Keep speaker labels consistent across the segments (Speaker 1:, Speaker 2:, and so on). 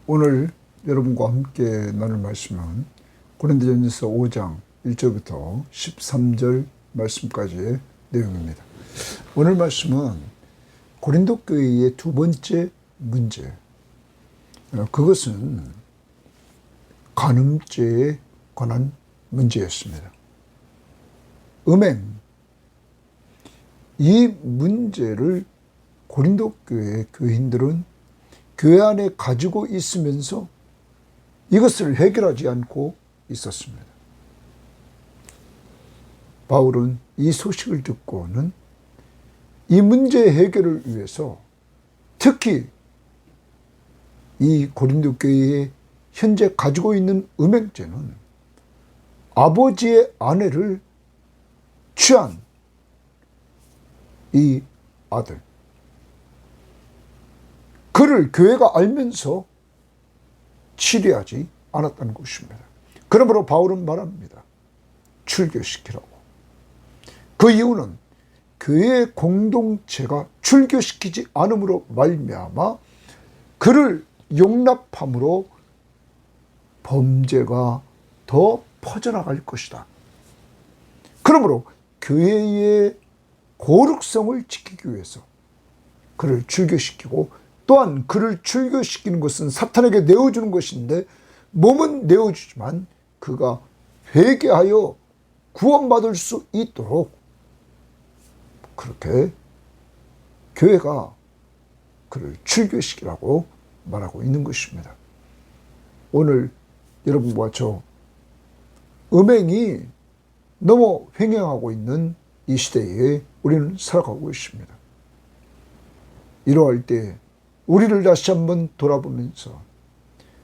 Speaker 1: 오늘 여러분과 함께 나눌 말씀은 고린도전서 5장 1절부터 13절 말씀까지의 내용입니다. 오늘 말씀은 고린도 교회의 두 번째 문제, 그것은 간음죄에 관한 문제였습니다. 음행, 이 문제를 고린도 교회의 교인들은 교회 안에 가지고 있으면서 이것을 해결하지 않고 있었습니다. 바울은 이 소식을 듣고는 이 문제 해결을 위해서 특히 이 고린도 교회에 현재 가지고 있는 음행죄는 아버지의 아내를 취한 이 아들, 그를 교회가 알면서 치료하지 않았다는 것입니다. 그러므로 바울은 말합니다. 출교시키라고. 그 이유는 교회의 공동체가 출교시키지 않음으로 말미암아 그를 용납함으로 범죄가 더 퍼져나갈 것이다. 그러므로 교회의 거룩성을 지키기 위해서 그를 출교시키고, 또한 그를 출교시키는 것은 사탄에게 내어주는 것인데, 몸은 내어주지만 그가 회개하여 구원받을 수 있도록 그렇게 교회가 그를 출교시키라고 말하고 있는 것입니다. 오늘 여러분과 저 음행이 너무 횡행하고 있는 이 시대에 우리는 살아가고 있습니다. 이러할 때 우리를 다시 한번 돌아보면서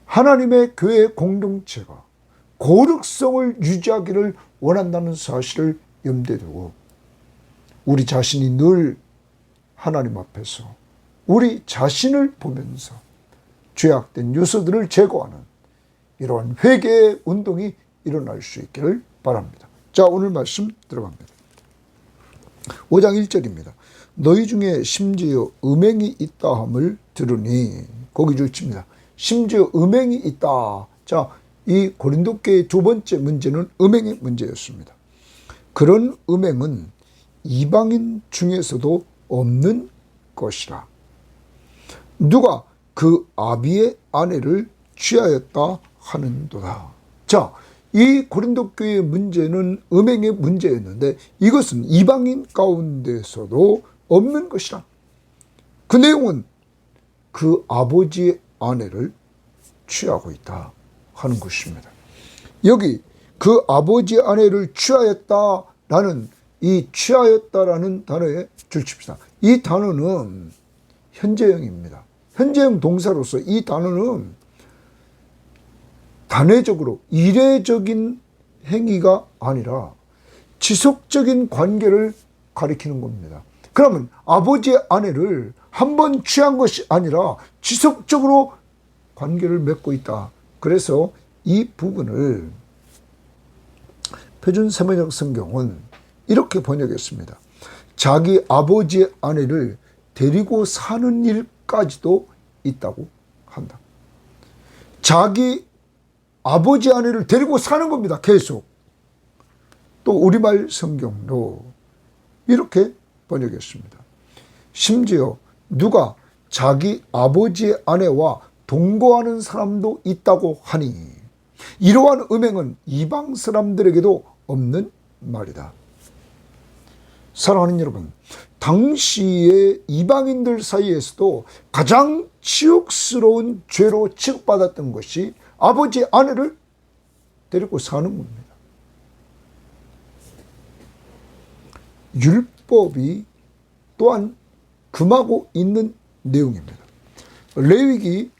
Speaker 1: 하나님의 교회 공동체가 거룩성을 유지하기를 원한다는 사실을 염두에 두고 우리 자신이 늘 하나님 앞에서 우리 자신을 보면서 죄악된 요소들을 제거하는 이러한 회개의 운동이 일어날 수 있기를 바랍니다. 자, 오늘 말씀 들어갑니다. 5장 1절입니다. 너희 중에 심지어 음행이 있다 함을 들으니, 거기 좋습니다. 심지어 음행이 있다. 자, 이 고린도 교회의 두 번째 문제는 음행의 문제였습니다. 그런 음행은 이방인 중에서도 없는 것이라. 누가 그 아비의 아내를 취하였다 하는도다. 자, 이 고린도 교회의 문제는 음행의 문제였는데 이것은 이방인 가운데서도 없는 것이라. 그 내용은 그 아버지의 아내를 취하고 있다 하는 것입니다. 여기 그 아버지의 아내를 취하였다라는 이 취하였다라는 단어에 줄칩시다. 이 단어는 현재형입니다. 현재형 동사로서 이 단어는 단회적으로 이례적인 행위가 아니라 지속적인 관계를 가리키는 겁니다. 그러면 아버지의 아내를 한 번 취한 것이 아니라 지속적으로 관계를 맺고 있다. 그래서 이 부분을 표준 세번역 성경은 이렇게 번역했습니다. 자기 아버지의 아내를 데리고 사는 일까지도 있다고 한다. 자기 아버지 아내를 데리고 사는 겁니다. 계속. 또 우리말 성경도 이렇게 번역했습니다. 심지어 누가 자기 아버지의 아내와 동거하는 사람도 있다고 하니 이러한 음행은 이방 사람들에게도 없는 말이다. 사랑하는 여러분, 당시의 이방인들 사이에서도 가장 치욕스러운 죄로 취급받았던 것이 아버지의 아내를 데리고 사는 겁니다. 율법이 또한 금하고 있는 내용입니다. 레위기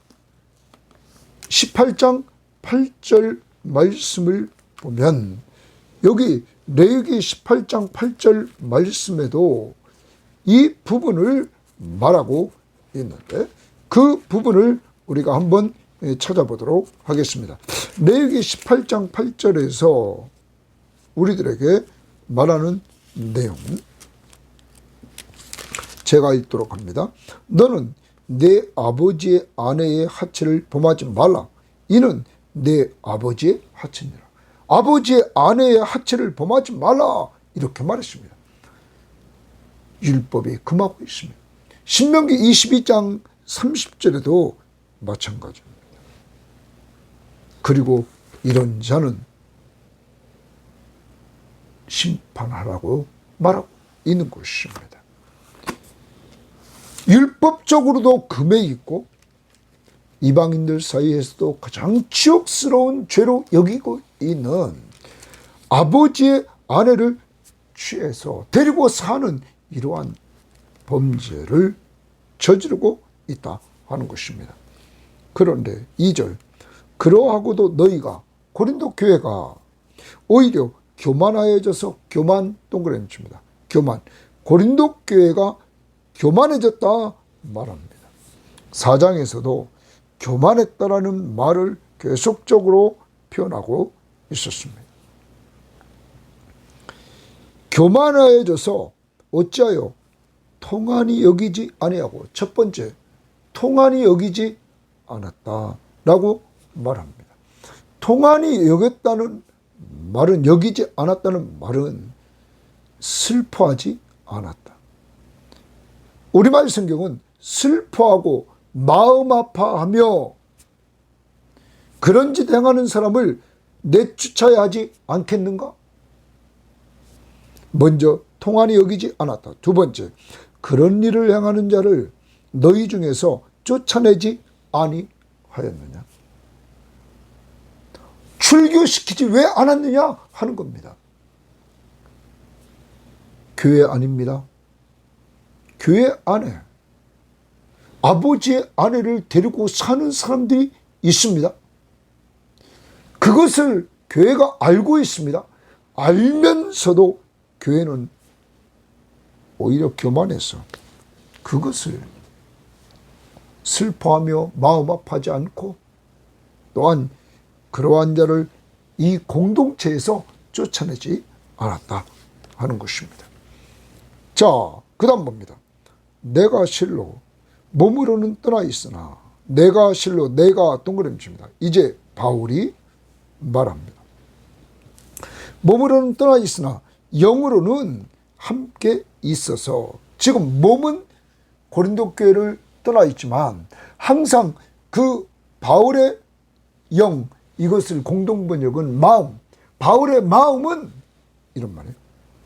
Speaker 1: 18장 8절 말씀을 보면 여기 레위기 18장 8절 말씀에도 이 부분을 말하고 있는데 그 부분을 우리가 한번 찾아보도록 하겠습니다. 레위기 18장 8절에서 우리들에게 말하는 내용 제가 읽도록 합니다. 너는 내 아버지의 아내의 하체를 범하지 말라. 이는 내 아버지의 하체니라. 아버지의 아내의 하체를 범하지 말라. 이렇게 말했습니다. 율법에 금하고 있습니다. 신명기 22장 30절에도 마찬가지입니다. 그리고 이런 자는 심판하라고 말하고 있는 것입니다. 율법적으로도 금해 있고 이방인들 사이에서도 가장 치욕스러운 죄로 여기고 있는 아버지의 아내를 취해서 데리고 사는 이러한 범죄를 저지르고 있다 하는 것입니다. 그런데 2절, 그러하고도 너희가 고린도 교회가 오히려 교만하여져서 교만 동그라미 칩니다. 교만. 고린도 교회가 교만해졌다 말합니다. 4장에서도 교만했다라는 말을 계속적으로 표현하고 있었습니다. 교만하여져서 어찌하여 통한이 여기지 아니하고, 첫 번째, 통한이 여기지 않았다라고 말합니다. 통한이 여겼다는 말은, 여기지 않았다는 말은 슬퍼하지 않았다. 우리말 성경은 슬퍼하고 마음 아파하며 그런 짓 행하는 사람을 내쫓아야 하지 않겠는가? 먼저 통한이 여기지 않았다. 두 번째, 그런 일을 행하는 자를 너희 중에서 쫓아내지 아니하였느냐? 출교시키지 왜 않았느냐 하는 겁니다. 교회 아닙니다. 교회 안에 아버지의 아내를 데리고 사는 사람들이 있습니다. 그것을 교회가 알고 있습니다. 알면서도 교회는 오히려 교만해서 그것을 슬퍼하며 마음 아파하지 않고, 또한 그러한 자를 이 공동체에서 쫓아내지 않았다 하는 것입니다. 자, 그 다음 봅니다. 내가 실로 몸으로는 떠나 있으나, 내가 실로, 내가 동그라미 칩니다. 이제 바울이 말합니다. 몸으로는 떠나 있으나 영으로는 함께 있어서, 지금 몸은 고린도 교회를 떠나 있지만 항상 그 바울의 영, 이것을 공동번역은 마음, 바울의 마음은 이런 말이에요.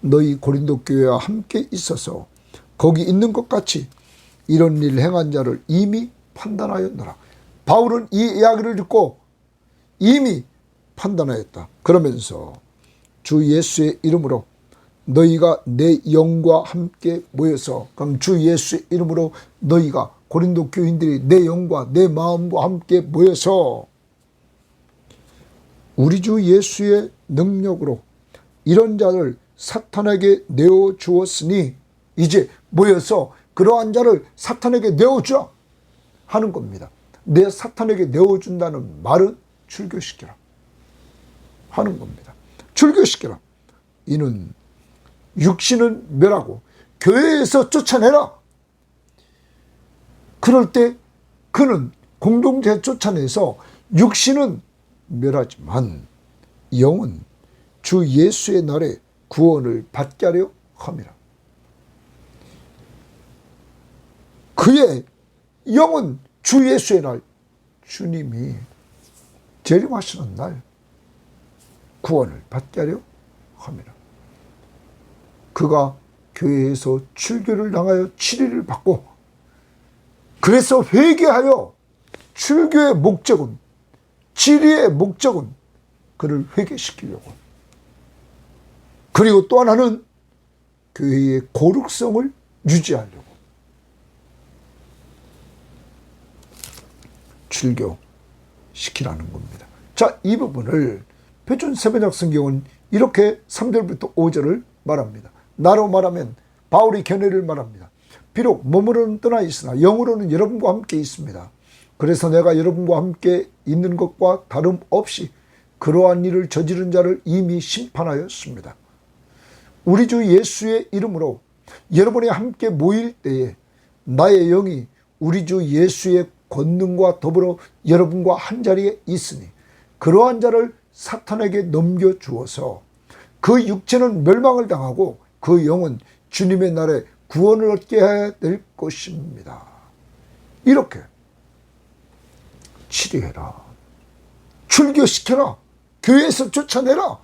Speaker 1: 너희 고린도 교회와 함께 있어서 거기 있는 것 같이 이런 일을 행한 자를 이미 판단하였노라. 바울은 이 이야기를 듣고 이미 판단하였다. 그러면서 주 예수의 이름으로 너희가 내 영과 함께 모여서, 그럼 주 예수의 이름으로 너희가, 고린도 교인들이 내 영과 내 마음과 함께 모여서 우리 주 예수의 능력으로 이런 자를 사탄에게 내어주었으니, 이제 모여서 그러한 자를 사탄에게 내어주라 하는 겁니다. 내 사탄에게 내어준다는 말은 출교시켜라 하는 겁니다. 출교시켜라. 이는 육신은 멸하고 교회에서 쫓아내라. 그럴 때 그는 공동체 쫓아내서 육신은 멸하지만 영은 주 예수의 날에 구원을 받게 하려 함이라. 그의 영은 주 예수의 날, 주님이 재림하시는 날 구원을 받게 하려 함이라. 그가 교회에서 출교를 당하여 치리를 받고, 그래서 회개하여, 출교의 목적은, 치리의 목적은 그를 회개시키려고, 그리고 또 하나는 교회의 거룩성을 유지하려고 출교시키라는 겁니다. 자, 이 부분을 표준 세번역 성경은 이렇게 3절부터 5절을 말합니다. 나로 말하면 바울이 견해를 말합니다. 비록 몸으로는 떠나 있으나 영으로는 여러분과 함께 있습니다. 그래서 내가 여러분과 함께 있는 것과 다름없이 그러한 일을 저지른 자를 이미 심판하였습니다. 우리 주 예수의 이름으로 여러분이 함께 모일 때에 나의 영이 우리 주 예수의 권능과 더불어 여러분과 한 자리에 있으니 그러한 자를 사탄에게 넘겨주어서 그 육체는 멸망을 당하고 그 영은 주님의 날에 구원을 얻게 해야 될 것입니다. 이렇게 치리해라, 출교시켜라, 교회에서 쫓아내라,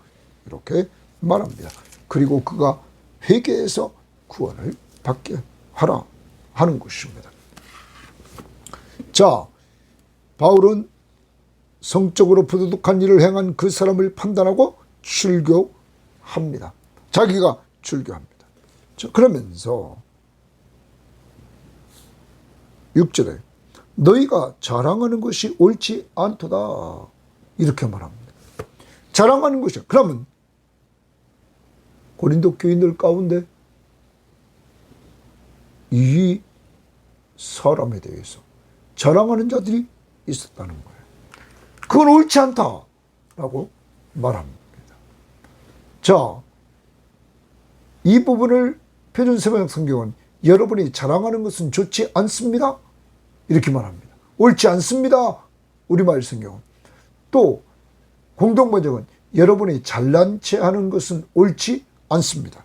Speaker 1: 이렇게 말합니다. 그리고 그가 회개해서 구원을 받게 하라 하는 것입니다. 자, 바울은 성적으로 부도덕한 일을 행한 그 사람을 판단하고 출교합니다. 자기가 출교합니다. 자, 그러면서 6절에 너희가 자랑하는 것이 옳지 않도다 이렇게 말합니다. 자랑하는 것이야. 그러면 고린도 교인들 가운데 이 사람에 대해서 자랑하는 자들이 있었다는 거예요. 그건 옳지 않다라고 말합니다. 자, 이 부분을 표준세번역 성경은 여러분이 자랑하는 것은 좋지 않습니다 이렇게 말합니다. 옳지 않습니다 우리말 성경은. 또 공동번역은 여러분이 잘난 체 하는 것은 옳지 않습니다.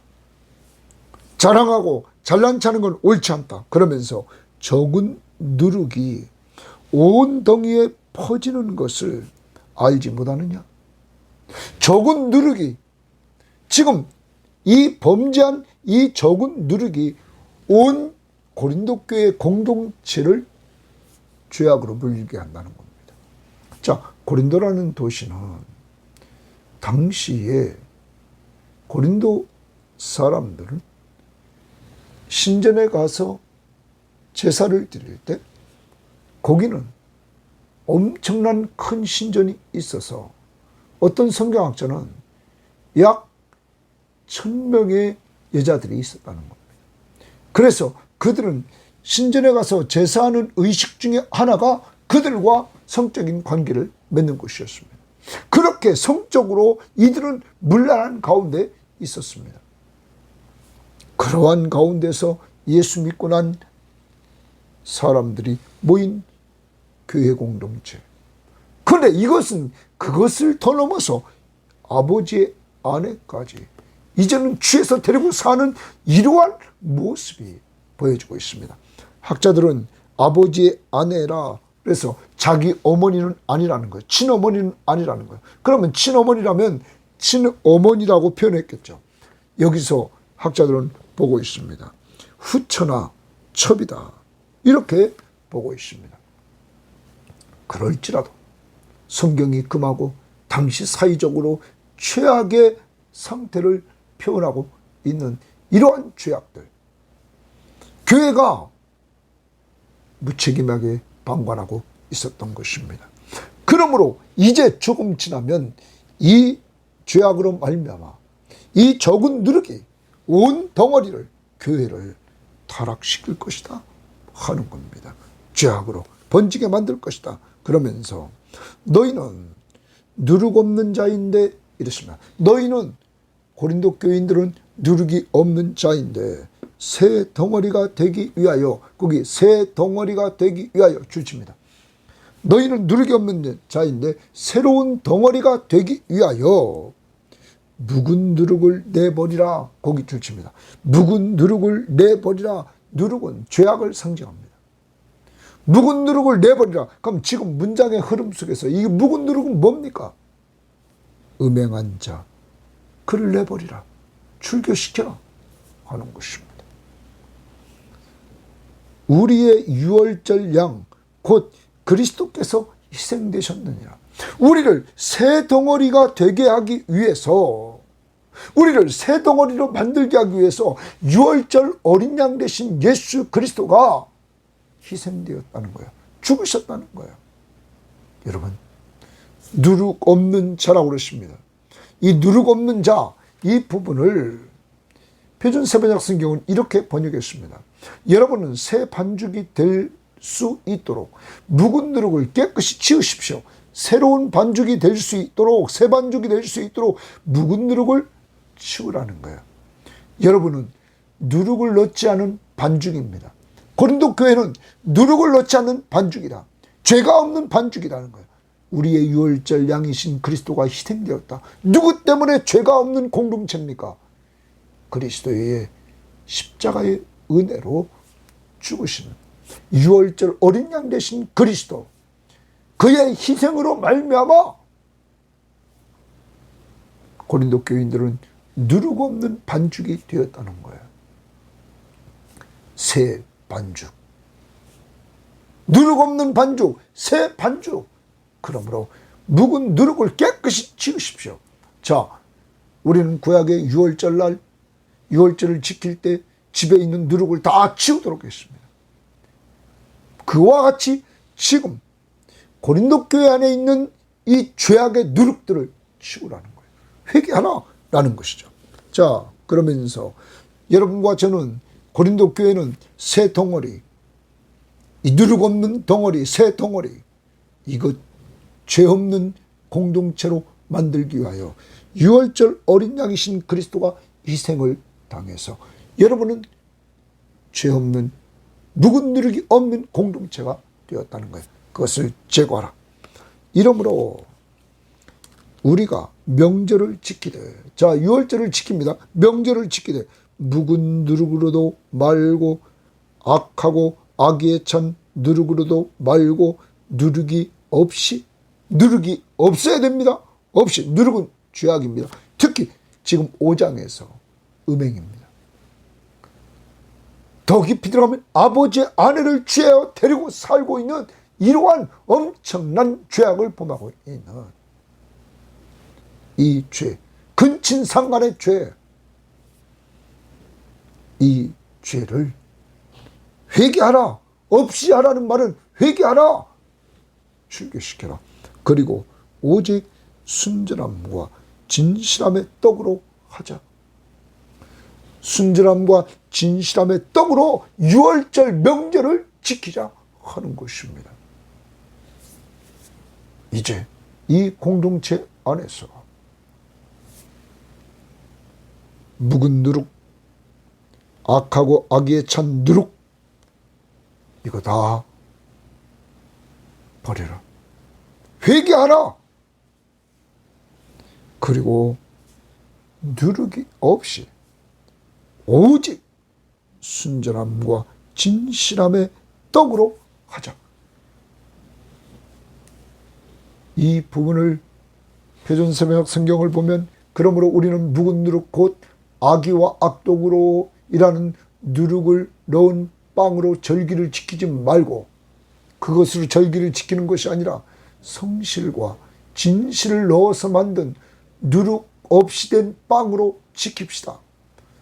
Speaker 1: 자랑하고 잘난 체 하는 건 옳지 않다. 그러면서 적은 누룩이 온 덩이에 퍼지는 것을 알지 못하느냐. 적은 누룩이, 지금 이 범죄한 이 적은 누룩이 온 고린도 교회 공동체를 죄악으로 물게 한다는 겁니다. 자, 고린도라는 도시는 당시에 고린도 사람들은 신전에 가서 제사를 드릴 때 거기는 엄청난 큰 신전이 있어서 어떤 성경학자는 약 1000명의 여자들이 있었다는 겁니다. 그래서 그들은 신전에 가서 제사하는 의식 중에 하나가 그들과 성적인 관계를 맺는 것이었습니다. 그렇게 성적으로 이들은 문란한 가운데 있었습니다. 그러한 가운데서 예수 믿고 난 사람들이 모인 교회 공동체. 그런데 이것은 그것을 더 넘어서 아버지의 아내까지 이제는 취해서 데리고 사는 이러한 모습이 보여지고 있습니다. 학자들은 아버지의 아내라 그래서 자기 어머니는 아니라는 거예요. 친어머니는 아니라는 거예요. 그러면 친어머니라면 친어머니라고 표현했겠죠. 여기서 학자들은 보고 있습니다. 후처나 첩이다 이렇게 보고 있습니다. 그럴지라도 성경이 금하고 당시 사회적으로 최악의 상태를 표현하고 있는 이러한 죄악들, 교회가 무책임하게 방관하고 있었던 것입니다. 그러므로 이제 조금 지나면 이 죄악으로 말미암아 이 적은 누룩이 온 덩어리를, 교회를 타락시킬 것이다 하는 겁니다. 죄악으로 번지게 만들 것이다. 그러면서 너희는 누룩 없는 자인데 이랬습니다. 너희는, 고린도 교인들은 누룩이 없는 자인데 새 덩어리가 되기 위하여, 거기 새 덩어리가 되기 위하여 줄칩니다. 너희는 누룩이 없는 자인데 새로운 덩어리가 되기 위하여 묵은 누룩을 내버리라, 거기 줄칩니다. 묵은 누룩을 내버리라. 누룩은 죄악을 상징합니다. 묵은 누룩을 내버리라. 그럼 지금 문장의 흐름 속에서 이 묵은 누룩은 뭡니까? 음행한 자, 그를 내버리라, 출교시켜라 하는 것입니다. 우리의 유월절 양 곧 그리스도께서 희생되셨느니라. 우리를 새 덩어리가 되게 하기 위해서, 우리를 새 덩어리로 만들게 하기 위해서 유월절 어린 양 되신 예수 그리스도가 희생되었다는 거예요. 죽으셨다는 거예요. 여러분, 누룩 없는 자라고 그러십니다. 이 누룩 없는 자, 이 부분을 표준세번역 성경은 이렇게 번역했습니다. 여러분은 새 반죽이 될 수 있도록 묵은 누룩을 깨끗이 치우십시오. 새로운 반죽이 될 수 있도록, 새 반죽이 될 수 있도록 묵은 누룩을 치우라는 거예요. 여러분은 누룩을 넣지 않은 반죽입니다. 고린도 교회는 누룩을 넣지 않는 반죽이다. 죄가 없는 반죽이라는 거예요. 우리의 유월절 양이신 그리스도가 희생되었다. 누구 때문에 죄가 없는 공동체입니까? 그리스도의 십자가의 은혜로 죽으신 유월절 어린 양 되신 그리스도, 그의 희생으로 말미암아 고린도 교인들은 누룩 없는 반죽이 되었다는 거예요. 새 반죽, 누룩 없는 반죽, 새 반죽. 그러므로 묵은 누룩을 깨끗이 지우십시오. 자, 우리는 구약의 유월절 날, 유월절을 지킬 때 집에 있는 누룩을 다 치우도록 했습니다. 그와 같이 지금 고린도 교회 안에 있는 이 죄악의 누룩들을 치우라는 거예요. 회개하라라는 것이죠. 자, 그러면서 여러분과 저는 고린도 교회는 새 덩어리, 이 누룩 없는 덩어리, 새 덩어리, 이것 죄 없는 공동체로 만들기 위하여 유월절 어린 양이신 그리스도가 희생을 당해서 여러분은 죄 없는 묵은 누룩이 없는 공동체가 되었다는 거예요. 그것을 제거하라. 이러므로 우리가 명절을 지키되, 자, 유월절을 지킵니다. 명절을 지키되 묵은 누룩으로도 말고 악하고 악의에 찬 누룩으로도 말고 누룩이 없어야 됩니다. 없이. 누룩은 죄악입니다. 특히 지금 5장에서 음행입니다. 더 깊이 들어가면 아버지의 아내를 취하여 데리고 살고 있는 이러한 엄청난 죄악을 범하고 있는 이 죄, 근친상간의 죄, 이 죄를 회개하라. 없이 하라는 말은 회개하라. 출교시켜라. 그리고 오직 순전함과 진실함의 떡으로 하자. 순전함과 진실함의 떡으로 유월절 명절을 지키자 하는 것입니다. 이제 이 공동체 안에서 묵은 누룩, 악하고 악의에 찬 누룩, 이거 다 버려라. 회개하라. 그리고 누룩이 없이 오직 순전함과 진실함의 떡으로 하자. 이 부분을 표준세번역 성경을 보면, 그러므로 우리는 묵은 누룩 곧 악의와 악독으로 일하는 누룩을 넣은 빵으로 절기를 지키지 말고, 그것으로 절기를 지키는 것이 아니라 성실과 진실을 넣어서 만든 누룩 없이 된 빵으로 지킵시다.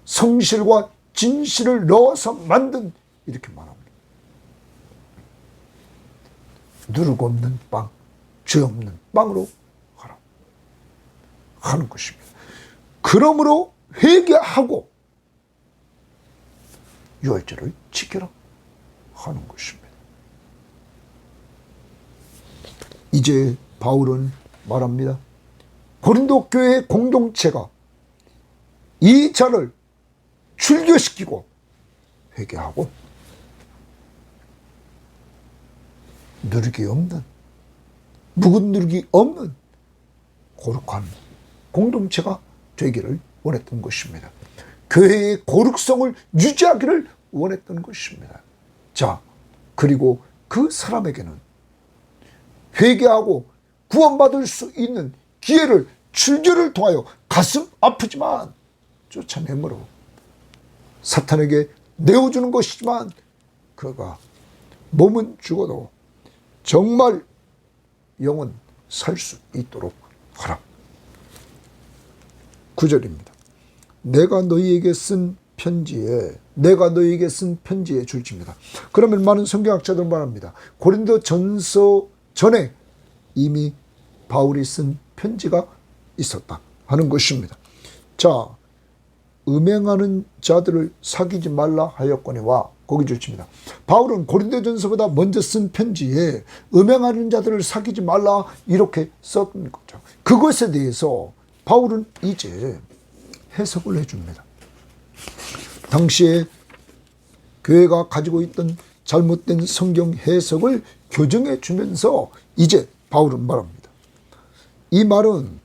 Speaker 1: 성실과 진실을 넣어서 만든, 이렇게 말합니다. 누룩 없는 빵, 죄 없는 빵으로 하라 하는 것입니다. 그러므로 회개하고 유월절을 지켜라 하는 것입니다. 이제 바울은 말합니다. 고린도 교회의 공동체가 이 자를 출교시키고 회개하고 누룩이 없는, 묵은 누룩이 없는 거룩한 공동체가 되기를 원했던 것입니다. 교회의 거룩성을 유지하기를 원했던 것입니다. 자, 그리고 그 사람에게는 회개하고 구원받을 수 있는 기회를 출교를 통하여 가슴 아프지만 쫓아내므로 사탄에게 내어주는 것이지만, 그가 몸은 죽어도 정말 영은 살 수 있도록 하라. 9절입니다. 내가 너희에게 쓴 편지에 줄지입니다. 그러면 많은 성경학자들은 말합니다. 고린도 전서 전에 이미 바울이 쓴 편지가 있었다 하는 것입니다. 자, 음행하는 자들을 사귀지 말라 하였거니와, 거기 줄칩니다. 바울은 고린도전서보다 먼저 쓴 편지에 음행하는 자들을 사귀지 말라 이렇게 썼던 거죠. 그것에 대해서 바울은 이제 해석을 해줍니다. 당시에 교회가 가지고 있던 잘못된 성경 해석을 교정해 주면서 이제 바울은 말합니다. 이 말은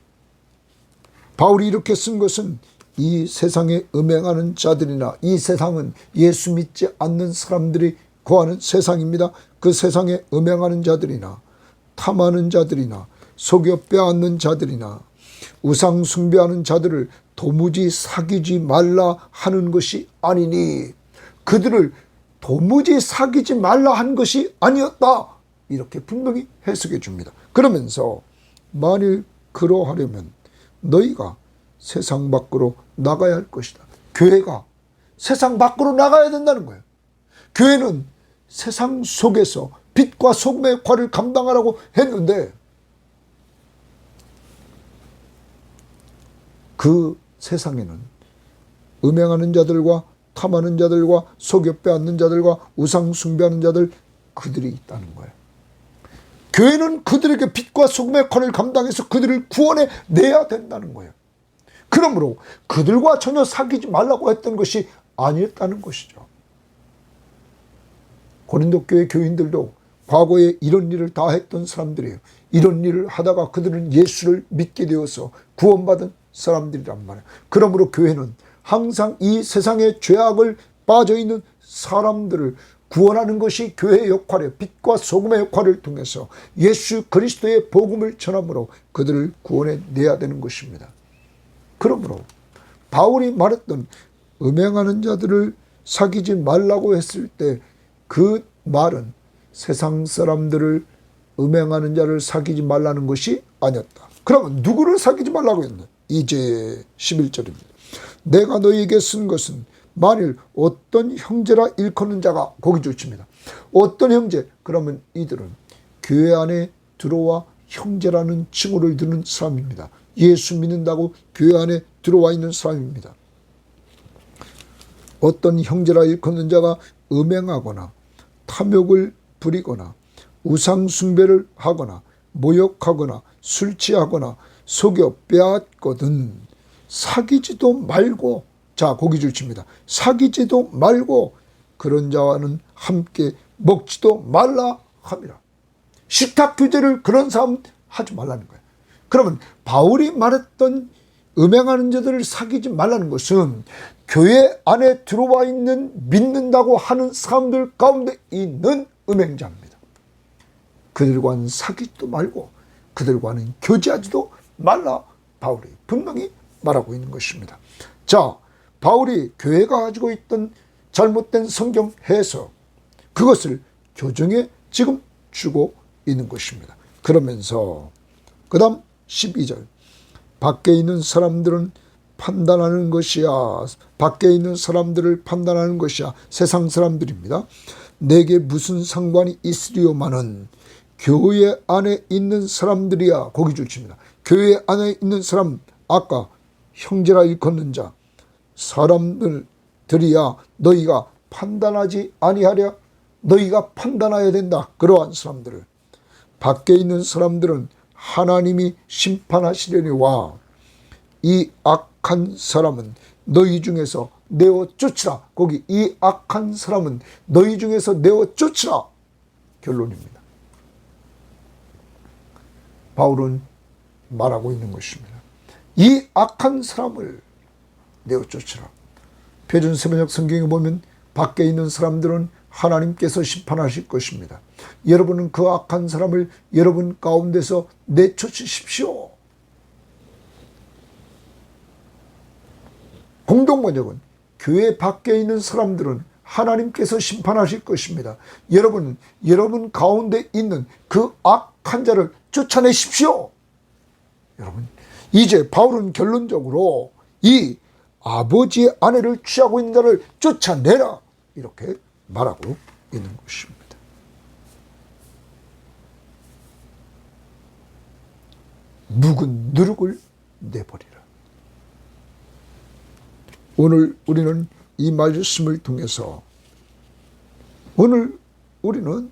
Speaker 1: 바울이 이렇게 쓴 것은 이 세상에 음행하는 자들이나 이 세상은 예수 믿지 않는 사람들이 거하는 세상입니다. 그 세상에 음행하는 자들이나 탐하는 자들이나 속여 빼앗는 자들이나 우상 숭배하는 자들을 도무지 사귀지 말라 하는 것이 아니니, 그들을 도무지 사귀지 말라 한 것이 아니었다, 이렇게 분명히 해석해 줍니다. 그러면서 만일 그러하려면 너희가 세상 밖으로 나가야 할 것이다. 교회가 세상 밖으로 나가야 된다는 거예요. 교회는 세상 속에서 빛과 소금의 역할을 감당하라고 했는데 그 세상에는 음행하는 자들과 탐하는 자들과 속여 빼앗는 자들과 우상 숭배하는 자들, 그들이 있다는 거예요. 교회는 그들에게 빛과 소금의 역할을 감당해서 그들을 구원해 내야 된다는 거예요. 그러므로 그들과 전혀 사귀지 말라고 했던 것이 아니었다는 것이죠. 고린도 교회 교인들도 과거에 이런 일을 다 했던 사람들이에요. 이런 일을 하다가 그들은 예수를 믿게 되어서 구원받은 사람들이란 말이에요. 그러므로 교회는 항상 이 세상의 죄악을 빠져있는 사람들을 구원하는 것이 교회의 역할이에요. 빛과 소금의 역할을 통해서 예수 그리스도의 복음을 전함으로 그들을 구원해 내야 되는 것입니다. 그러므로 바울이 말했던 음행하는 자들을 사귀지 말라고 했을 때 그 말은 세상 사람들을, 음행하는 자를 사귀지 말라는 것이 아니었다. 그러면 누구를 사귀지 말라고 했나? 이제 11절입니다. 내가 너희에게 쓴 것은 만일 어떤 형제라 일컫는 자가, 거기 좋습니다. 어떤 형제, 그러면 이들은 교회 안에 들어와 형제라는 칭호를 드는 사람입니다. 예수 믿는다고 교회 안에 들어와 있는 사람입니다. 어떤 형제라 일컫는 자가 음행하거나 탐욕을 부리거나 우상 숭배를 하거나 모욕하거나 술 취하거나 속여 빼앗거든 사귀지도 말고, 자 거기 줄칩니다. 사귀지도 말고 그런 자와는 함께 먹지도 말라 함이라. 식탁 규제를 그런 사람 하지 말라는 거예요. 그러면 바울이 말했던 음행하는 자들을 사귀지 말라는 것은 교회 안에 들어와 있는 믿는다고 하는 사람들 가운데 있는 음행자입니다. 그들과는 사귀지도 말고 그들과는 교제하지도 말라, 바울이 분명히 말하고 있는 것입니다. 자, 바울이 교회가 가지고 있던 잘못된 성경 해석, 그것을 교정해 지금 주고 있는 것입니다. 그러면서 그 다음 12절, 밖에 있는 사람들은 판단하는 것이야. 밖에 있는 사람들을 판단하는 것이야. 세상 사람들입니다. 내게 무슨 상관이 있으리요마는 교회 안에 있는 사람들이야. 거기 줄칩니다. 교회 안에 있는 사람, 아까 형제라 일컫는 자, 사람들이야. 너희가 판단하지 아니하랴. 너희가 판단해야 된다. 그러한 사람들을. 밖에 있는 사람들은 하나님이 심판하시려니와 이 악한 사람은 너희 중에서 내어 쫓으라. 거기 이 악한 사람은 너희 중에서 내어 쫓으라. 결론입니다. 바울은 말하고 있는 것입니다. 이 악한 사람을 내어 쫓으라. 표준 세번역 성경에 보면 밖에 있는 사람들은 하나님께서 심판하실 것입니다. 여러분은 그 악한 사람을 여러분 가운데서 내쫓으십시오. 공동번역은 교회 밖에 있는 사람들은 하나님께서 심판하실 것입니다. 여러분은 여러분 가운데 있는 그 악한 자를 쫓아내십시오. 여러분, 이제 바울은 결론적으로 이 아버지의 아내를 취하고 있는 자를 쫓아내라, 이렇게 말하고 있는 것입니다. 묵은 누룩을 내버리라. 오늘 우리는 이 말씀을 통해서 오늘 우리는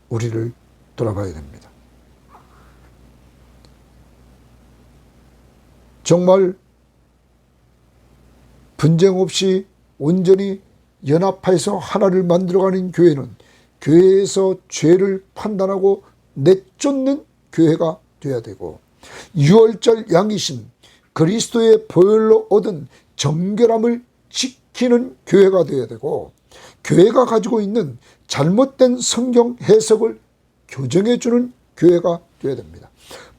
Speaker 1: 우리를 돌아봐야 됩니다. 정말 분쟁 없이 온전히 연합해서 하나를 만들어가는 교회는 교회에서 죄를 판단하고 내쫓는 교회가 되어야 되고, 유월절 양이신 그리스도의 보혈로 얻은 정결함을 지키는 교회가 되어야 되고, 교회가 가지고 있는 잘못된 성경 해석을 교정해 주는 교회가 되어야 됩니다.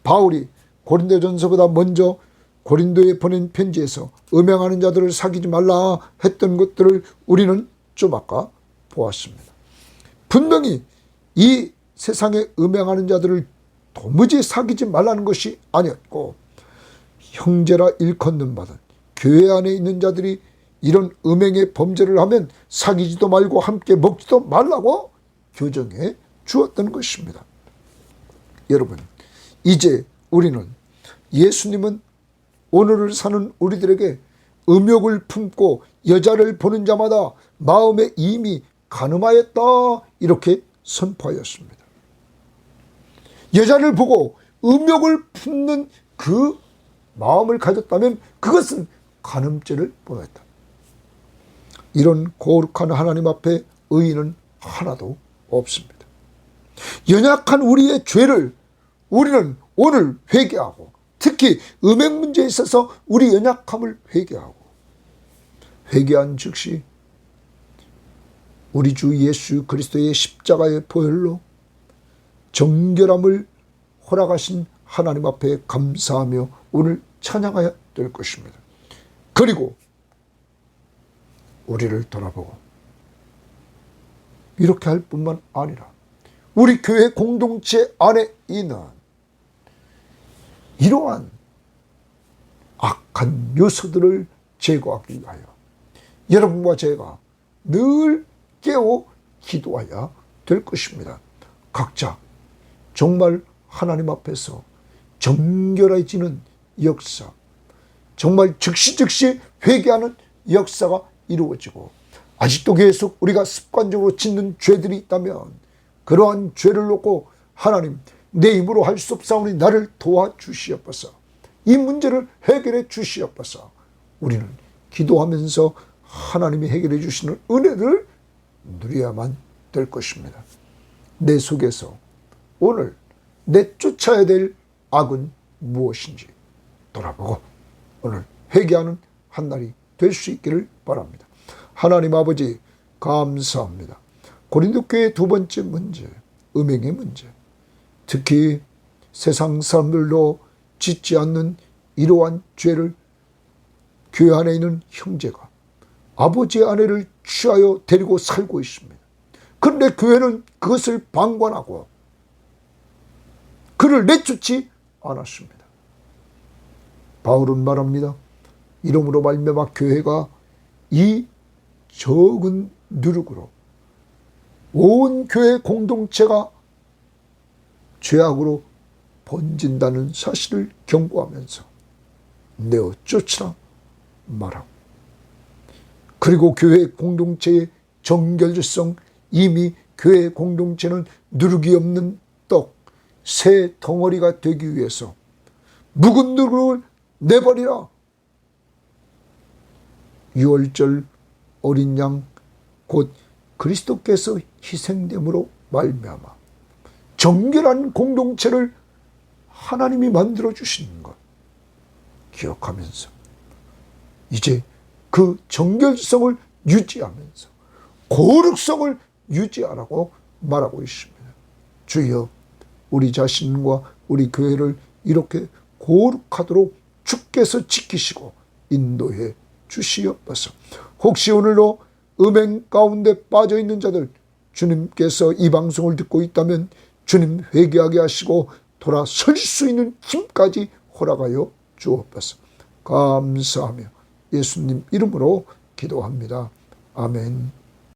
Speaker 1: 바울이 고린도전서보다 먼저 고린도에 보낸 편지에서 음행하는 자들을 사귀지 말라 했던 것들을 우리는 좀 아까 보았습니다. 분명히 이 세상에 음행하는 자들을 도무지 사귀지 말라는 것이 아니었고, 형제라 일컫는 바는 교회 안에 있는 자들이 이런 음행의 범죄를 하면 사귀지도 말고 함께 먹지도 말라고 교정해 주었던 것입니다. 여러분, 이제 우리는, 예수님은 오늘을 사는 우리들에게 음욕을 품고 여자를 보는 자마다 마음에 이미 간음하였다 이렇게 선포하였습니다. 여자를 보고 음욕을 품는 그 마음을 가졌다면 그것은 간음죄를 범했다. 이런 거룩한 하나님 앞에 의인은 하나도 없습니다. 연약한 우리의 죄를 우리는 오늘 회개하고, 특히 음행 문제에 있어서 우리 연약함을 회개하고, 회개한 즉시 우리 주 예수 그리스도의 십자가의 보혈로 정결함을 허락하신 하나님 앞에 감사하며 오늘 찬양해야 될 것입니다. 그리고 우리를 돌아보고 이렇게 할 뿐만 아니라 우리 교회 공동체 안에 있는 이러한 악한 요소들을 제거하기 위하여 여러분과 제가 늘 깨어 기도해야 될 것입니다. 각자 정말 하나님 앞에서 정결해지는 역사, 정말 즉시 회개하는 역사가 이루어지고, 아직도 계속 우리가 습관적으로 짓는 죄들이 있다면 그러한 죄를 놓고, 하나님, 내 힘으로 할 수 없사오니 나를 도와주시옵소서, 이 문제를 해결해 주시옵소서. 우리는 기도하면서 하나님이 해결해 주시는 은혜를 누려야만 될 것입니다. 내 속에서 오늘 내쫓아야 될 악은 무엇인지 돌아보고 오늘 회개하는 한 날이 될 수 있기를 바랍니다. 하나님 아버지, 감사합니다. 고린도 교회의 두 번째 문제, 음행의 문제, 특히 세상 사람들도 짓지 않는 이러한 죄를 교회 안에 있는 형제가 아버지의 아내를 취하여 데리고 살고 있습니다. 그런데 교회는 그것을 방관하고 그를 내쫓지 않았습니다. 바울은 말합니다. 이러므로 말미암아 교회가 이 적은 누룩으로 온 교회 공동체가 죄악으로 번진다는 사실을 경고하면서 내어 쫓으라 말하고, 그리고 교회 공동체의 정결성, 이미 교회 공동체는 누룩이 없는 떡, 새 덩어리가 되기 위해서 묵은 누룩을 내버리라. 유월절 어린 양 곧 그리스도께서 희생됨으로 말미암아 정결한 공동체를 하나님이 만들어 주시는 것 기억하면서 이제 그 정결성을 유지하면서 거룩성을 유지하라고 말하고 있습니다. 주여, 우리 자신과 우리 교회를 이렇게 거룩하도록 주께서 지키시고 인도해 주시옵소서. 혹시 오늘도 음행 가운데 빠져있는 자들, 주님께서 이 방송을 듣고 있다면 주님 회개하게 하시고 돌아설 수 있는 힘까지 허락하여 주옵소서. 감사하며 예수님 이름으로 기도합니다. 아멘.